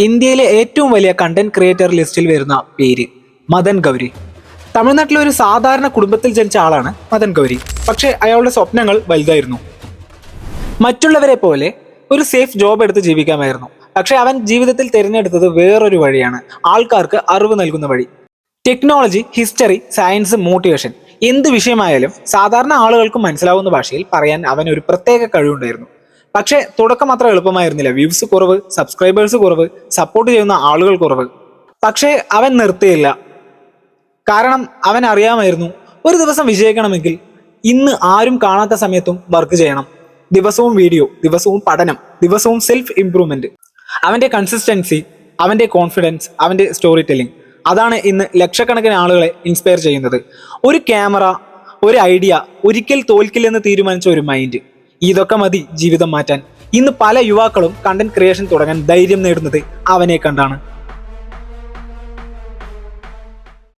ഇന്ത്യയിലെ ഏറ്റവും വലിയ കണ്ടന്റ് ക്രിയേറ്റർ ലിസ്റ്റിൽ വരുന്ന പേര് മദൻ ഗൗരി. തമിഴ്നാട്ടിലെ ഒരു സാധാരണ കുടുംബത്തിൽ ജനിച്ച ആളാണ് മദൻ ഗൗരി. പക്ഷേ അയാളുടെ സ്വപ്നങ്ങൾ വലുതായിരുന്നു. മറ്റുള്ളവരെ പോലെ ഒരു സേഫ് ജോബ് എടുത്ത് ജീവിക്കാമായിരുന്നു. പക്ഷെ അവൻ ജീവിതത്തിൽ തിരഞ്ഞെടുത്തത് വേറൊരു വഴിയാണ്, ആൾക്കാർക്ക് അറിവ് നൽകുന്ന വഴി. ടെക്നോളജി, ഹിസ്റ്ററി, സയൻസ്, മോട്ടിവേഷൻ എന്ത് വിഷയമായാലും സാധാരണ ആളുകൾക്ക് മനസ്സിലാവുന്ന ഭാഷയിൽ പറയാൻ അവൻ ഒരു പ്രത്യേക കഴിവുണ്ടായിരുന്നു. പക്ഷേ തുടക്കം അത്ര എളുപ്പമായിരുന്നില്ല. വ്യൂസ് കുറവ്, സബ്സ്ക്രൈബേഴ്സ് കുറവ്, സപ്പോർട്ട് ചെയ്യുന്ന ആളുകൾ കുറവ്. പക്ഷേ അവൻ നിർത്തിയില്ല. കാരണം അവൻ അറിയാമായിരുന്നു, ഒരു ദിവസം വിജയിക്കണമെങ്കിൽ ഇന്ന് ആരും കാണാത്ത സമയത്തും വർക്ക് ചെയ്യണം. ദിവസവും വീഡിയോ, ദിവസവും പഠനം, ദിവസവും സെൽഫ് ഇംപ്രൂവ്മെന്റ്. അവന്റെ കൺസിസ്റ്റൻസി, അവന്റെ കോൺഫിഡൻസ്, അവന്റെ സ്റ്റോറി ടെല്ലിംഗ്, അതാണ് ഇന്ന് ലക്ഷക്കണക്കിന് ആളുകളെ ഇൻസ്പയർ ചെയ്യുന്നത്. ഒരു ക്യാമറ, ഒരു ഐഡിയ, ഒരിക്കൽ തോൽക്കില്ലെന്ന് തീരുമാനിച്ച ഒരു മൈൻഡ്, ഇതൊക്കെ മതി ജീവിതം മാറ്റാൻ. ഇന്ന് പല യുവാക്കളും കണ്ടന്റ് ക്രിയേഷൻ തുടങ്ങാൻ ധൈര്യം നേടുന്നത് അവനെ കണ്ടാണ്.